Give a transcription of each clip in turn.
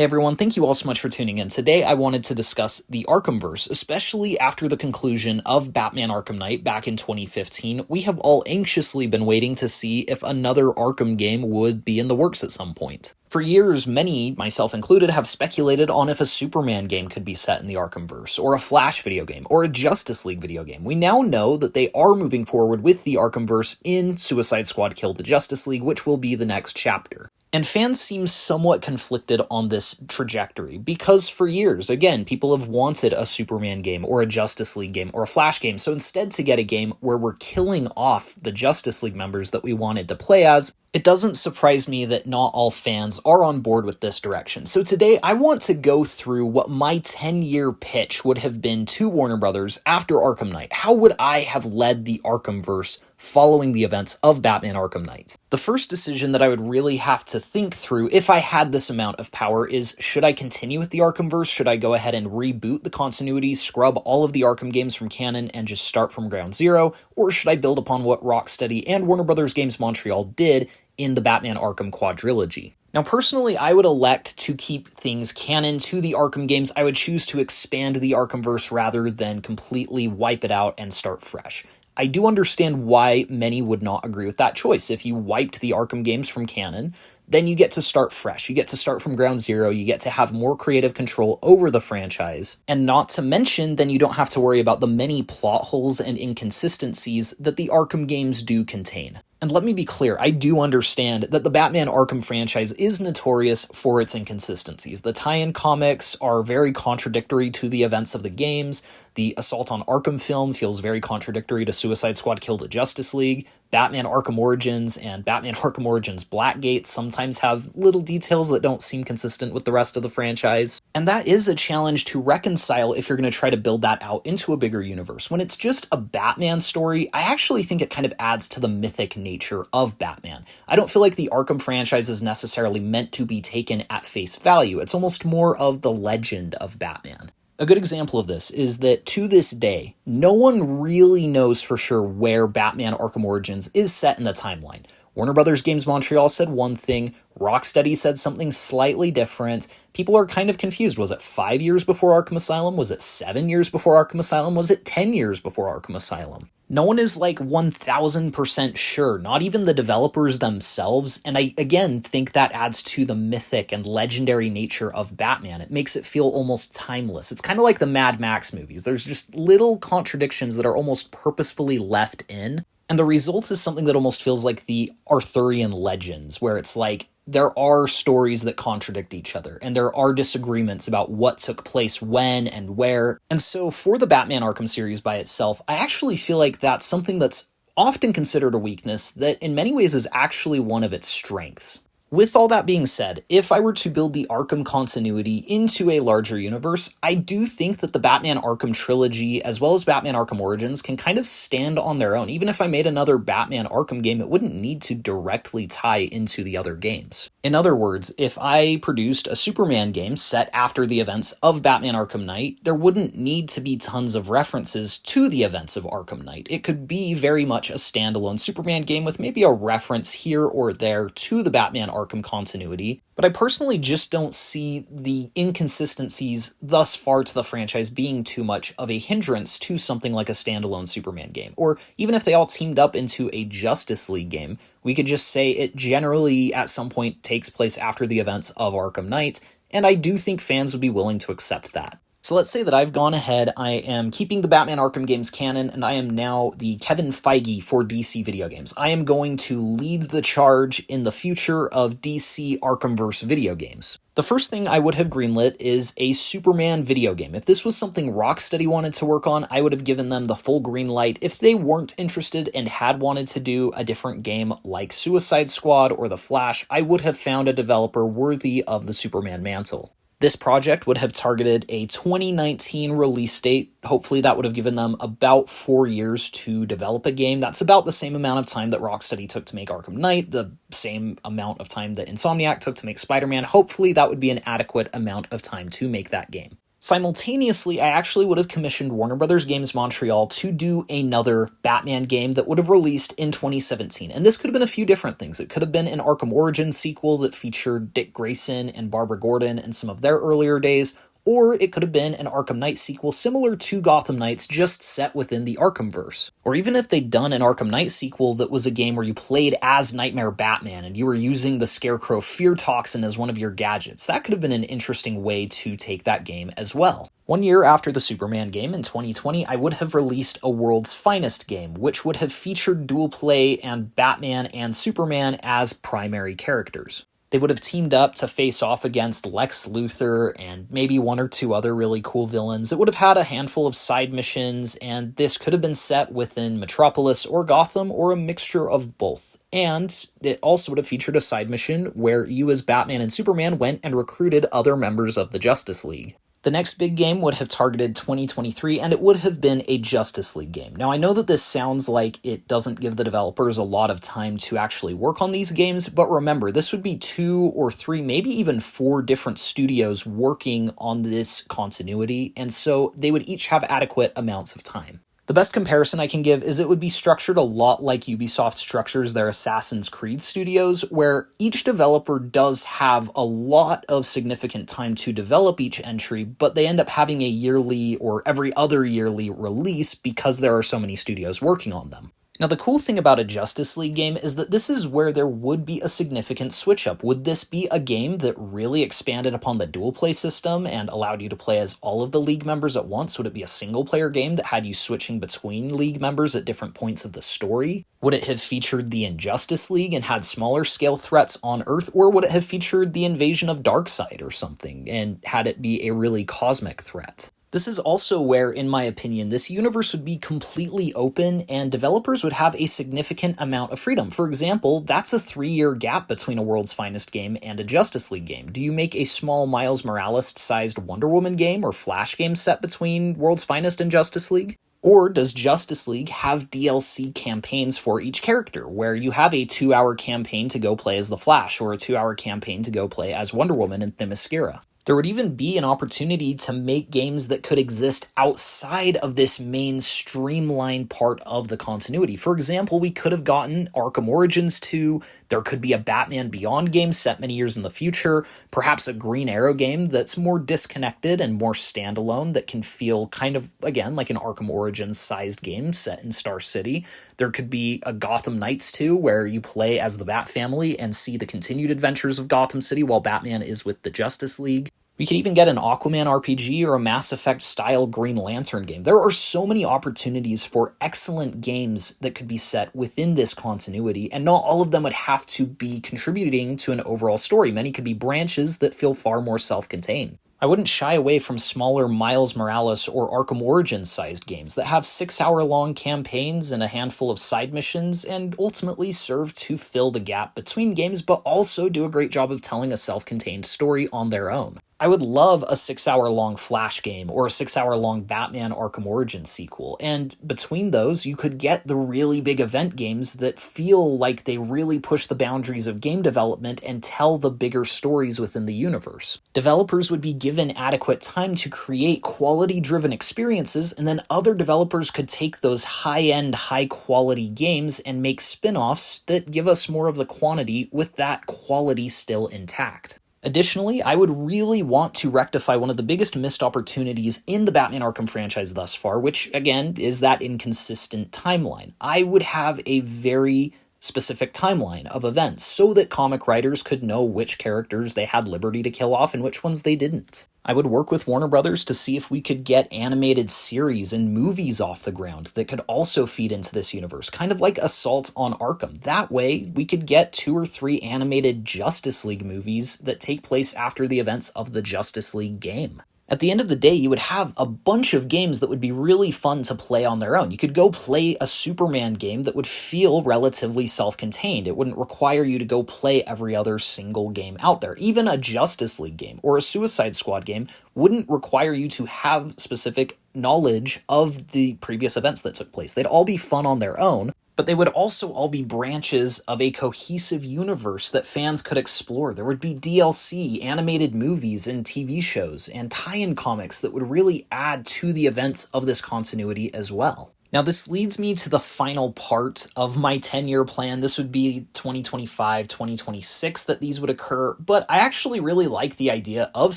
Hey everyone, thank you all so much for tuning in. Today I wanted to discuss the Arkhamverse, especially after the conclusion of Batman Arkham Knight back in 2015. We have all anxiously been waiting to see if another Arkham game would be in the works at some point. For years, many, myself included, have speculated on if a Superman game could be set in the Arkhamverse, or a Flash video game, or a Justice League video game. We now know that they are moving forward with the Arkhamverse in Suicide Squad Kill the Justice League, which will be the next chapter. And fans seem somewhat conflicted on this trajectory, because for years, again, people have wanted a Superman game, or a Justice League game, or a Flash game, so instead to get a game where we're killing off the Justice League members that we wanted to play as, it doesn't surprise me that not all fans are on board with this direction. So today, I want to go through what my 10-year pitch would have been to Warner Brothers after Arkham Knight. How would I have led the Arkhamverse following the events of Batman Arkham Knight? The first decision that I would really have to think through if I had this amount of power is, should I continue with the Arkhamverse? Should I go ahead and reboot the continuity, scrub all of the Arkham games from canon, and just start from ground zero? Or should I build upon what Rocksteady and Warner Brothers Games Montreal did in the Batman Arkham quadrilogy? Now, personally, I would elect to keep things canon to the Arkham games. I would choose to expand the Arkhamverse rather than completely wipe it out and start fresh. I do understand why many would not agree with that choice. If you wiped the Arkham games from canon, then you get to start fresh. You get to start from ground zero. You get to have more creative control over the franchise. And not to mention, then you don't have to worry about the many plot holes and inconsistencies that the Arkham games do contain. And let me be clear, I do understand that the Batman Arkham franchise is notorious for its inconsistencies. The tie-in comics are very contradictory to the events of the games. The Assault on Arkham film feels very contradictory to Suicide Squad Kill the Justice League. Batman Arkham Origins and Batman Arkham Origins Blackgate sometimes have little details that don't seem consistent with the rest of the franchise. And that is a challenge to reconcile if you're going to try to build that out into a bigger universe. When it's just a Batman story, I actually think it kind of adds to the mythic nature of Batman. I don't feel like the Arkham franchise is necessarily meant to be taken at face value. It's almost more of the legend of Batman. A good example of this is that to this day, no one really knows for sure where Batman Arkham Origins is set in the timeline. Warner Brothers Games Montreal said one thing, Rocksteady said something slightly different. People are kind of confused. Was it 5 years before Arkham Asylum? Was it 7 years before Arkham Asylum? Was it 10 years before Arkham Asylum? No one is like 1000% sure, not even the developers themselves, and I, again, think that adds to the mythic and legendary nature of Batman. It makes it feel almost timeless. It's kind of like the Mad Max movies. There's just little contradictions that are almost purposefully left in, and the result is something that almost feels like the Arthurian legends, where it's like, there are stories that contradict each other, and there are disagreements about what took place when and where. And so for the Batman Arkham series by itself, I actually feel like that's something that's often considered a weakness that in many ways is actually one of its strengths. With all that being said, if I were to build the Arkham continuity into a larger universe, I do think that the Batman Arkham trilogy, as well as Batman Arkham Origins, can kind of stand on their own. Even if I made another Batman Arkham game, it wouldn't need to directly tie into the other games. In other words, if I produced a Superman game set after the events of Batman Arkham Knight, there wouldn't need to be tons of references to the events of Arkham Knight. It could be very much a standalone Superman game with maybe a reference here or there to the Batman Arkham continuity, but I personally just don't see the inconsistencies thus far to the franchise being too much of a hindrance to something like a standalone Superman game. Or even if they all teamed up into a Justice League game, we could just say it generally at some point takes place after the events of Arkham Knight, and I do think fans would be willing to accept that. So let's say that I've gone ahead, I am keeping the Batman Arkham games canon, and I am now the Kevin Feige for DC video games. I am going to lead the charge in the future of DC Arkhamverse video games. The first thing I would have greenlit is a Superman video game. If this was something Rocksteady wanted to work on, I would have given them the full green light. If they weren't interested and had wanted to do a different game like Suicide Squad or The Flash, I would have found a developer worthy of the Superman mantle. This project would have targeted a 2019 release date. Hopefully that would have given them about 4 years to develop a game. That's about the same amount of time that Rocksteady took to make Arkham Knight, the same amount of time that Insomniac took to make Spider-Man. Hopefully that would be an adequate amount of time to make that game. Simultaneously, I actually would have commissioned Warner Brothers Games Montreal to do another Batman game that would have released in 2017. And this could have been a few different things. It could have been an Arkham Origins sequel that featured Dick Grayson and Barbara Gordon and some of their earlier days, or it could have been an Arkham Knight sequel similar to Gotham Knights, just set within the Arkhamverse. Or even if they'd done an Arkham Knight sequel that was a game where you played as Nightmare Batman and you were using the Scarecrow Fear Toxin as one of your gadgets, that could have been an interesting way to take that game as well. 1 year after the Superman game, in 2020, I would have released a World's Finest game, which would have featured dual play and Batman and Superman as primary characters. They would have teamed up to face off against Lex Luthor and maybe one or two other really cool villains. It would have had a handful of side missions, and this could have been set within Metropolis or Gotham, or a mixture of both. And it also would have featured a side mission where you as Batman and Superman went and recruited other members of the Justice League. The next big game would have targeted 2023, and it would have been a Justice League game. Now, I know that this sounds like it doesn't give the developers a lot of time to actually work on these games, but remember, this would be 2 or 3, maybe even 4 different studios working on this continuity, and so they would each have adequate amounts of time. The best comparison I can give is it would be structured a lot like Ubisoft structures their Assassin's Creed studios, where each developer does have a lot of significant time to develop each entry, but they end up having a yearly or every other yearly release because there are so many studios working on them. Now, the cool thing about a Justice League game is that this is where there would be a significant switch-up. Would this be a game that really expanded upon the dual play system and allowed you to play as all of the League members at once? Would it be a single-player game that had you switching between League members at different points of the story? Would it have featured the Injustice League and had smaller-scale threats on Earth? Or would it have featured the invasion of Darkseid or something and had it be a really cosmic threat? This is also where, in my opinion, this universe would be completely open and developers would have a significant amount of freedom. For example, that's a 3-year gap between a World's Finest game and a Justice League game. Do you make a small Miles Morales-sized Wonder Woman game or Flash game set between World's Finest and Justice League? Or does Justice League have DLC campaigns for each character, where you have a 2-hour campaign to go play as the Flash or a 2-hour campaign to go play as Wonder Woman and Themyscira? There would even be an opportunity to make games that could exist outside of this main streamlined part of the continuity. For example, we could have gotten Arkham Origins 2, there could be a Batman Beyond game set many years in the future, perhaps a Green Arrow game that's more disconnected and more standalone that can feel kind of, again, like an Arkham Origins-sized game set in Star City. There could be a Gotham Knights 2 where you play as the Bat family and see the continued adventures of Gotham City while Batman is with the Justice League. We could even get an Aquaman RPG or a Mass Effect-style Green Lantern game. There are so many opportunities for excellent games that could be set within this continuity, and not all of them would have to be contributing to an overall story. Many could be branches that feel far more self-contained. I wouldn't shy away from smaller Miles Morales or Arkham Origins-sized games that have 6-hour-long campaigns and a handful of side missions and ultimately serve to fill the gap between games, but also do a great job of telling a self-contained story on their own. I would love a 6-hour-long Flash game or a 6-hour-long Batman Arkham Origins sequel, and between those, you could get the really big event games that feel like they really push the boundaries of game development and tell the bigger stories within the universe. Developers would be given adequate time to create quality-driven experiences, and then other developers could take those high-end, high-quality games and make spin-offs that give us more of the quantity with that quality still intact. Additionally, I would really want to rectify one of the biggest missed opportunities in the Batman Arkham franchise thus far, which, again, is that inconsistent timeline. I would have a very specific timeline of events so that comic writers could know which characters they had liberty to kill off and which ones they didn't. I would work with Warner Brothers to see if we could get animated series and movies off the ground that could also feed into this universe, kind of like Assault on Arkham. That way, we could get 2 or 3 animated Justice League movies that take place after the events of the Justice League game. At the end of the day, you would have a bunch of games that would be really fun to play on their own. You could go play a Superman game that would feel relatively self-contained. It wouldn't require you to go play every other single game out there. Even a Justice League game or a Suicide Squad game wouldn't require you to have specific knowledge of the previous events that took place. They'd all be fun on their own. But they would also all be branches of a cohesive universe that fans could explore. There would be DLC, animated movies, and TV shows, and tie-in comics that would really add to the events of this continuity as well. Now, this leads me to the final part of my 10-year plan. This would be 2025, 2026 that these would occur, but I actually really like the idea of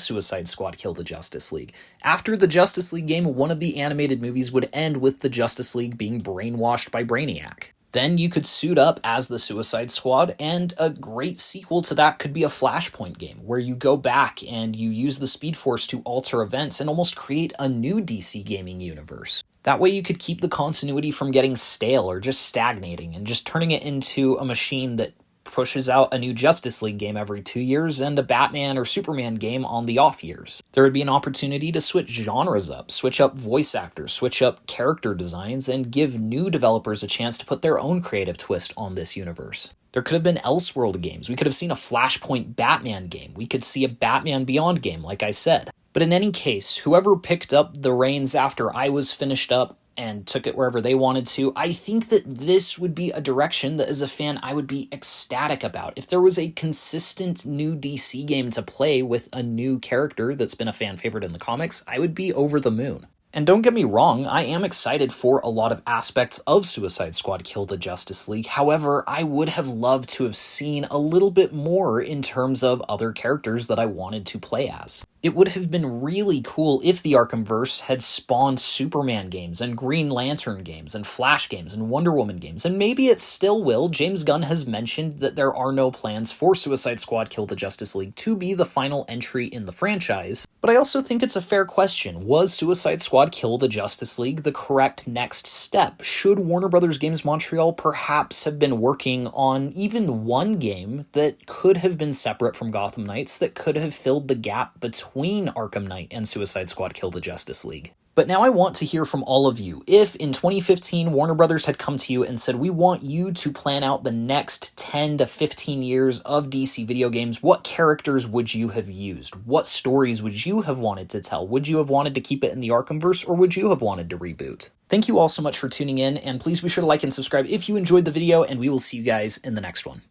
Suicide Squad Kill the Justice League. After the Justice League game, one of the animated movies would end with the Justice League being brainwashed by Brainiac. Then you could suit up as the Suicide Squad, and a great sequel to that could be a Flashpoint game, where you go back and you use the Speed Force to alter events and almost create a new DC gaming universe. That way you could keep the continuity from getting stale or just stagnating, and just turning it into a machine that pushes out a new Justice League game every 2 years and a Batman or Superman game on the off years. There would be an opportunity to switch genres up, switch up voice actors, switch up character designs, and give new developers a chance to put their own creative twist on this universe. There could have been Elseworld games. We could have seen a Flashpoint Batman game. We could see a Batman Beyond game, like I said. But in any case, whoever picked up the reins after I was finished up and took it wherever they wanted to, I think that this would be a direction that as a fan I would be ecstatic about. If there was a consistent new DC game to play with a new character that's been a fan favorite in the comics, I would be over the moon. And don't get me wrong, I am excited for a lot of aspects of Suicide Squad Kill the Justice League. However, I would have loved to have seen a little bit more in terms of other characters that I wanted to play as. It would have been really cool if the Arkhamverse had spawned Superman games and Green Lantern games and Flash games and Wonder Woman games, and maybe it still will. James Gunn has mentioned that there are no plans for Suicide Squad Kill the Justice League to be the final entry in the franchise, but I also think it's a fair question. Was Suicide Squad Kill the Justice League the correct next step? Should Warner Bros. Games Montreal perhaps have been working on even one game that could have been separate from Gotham Knights, that could have filled the gap between Arkham Knight and Suicide Squad Kill the Justice League? But now I want to hear from all of you. If in 2015 Warner Brothers had come to you and said, we want you to plan out the next 10 to 15 years of DC video games, what characters would you have used? What stories would you have wanted to tell? Would you have wanted to keep it in the Arkhamverse, or would you have wanted to reboot? Thank you all so much for tuning in, and please be sure to like and subscribe if you enjoyed the video, and we will see you guys in the next one.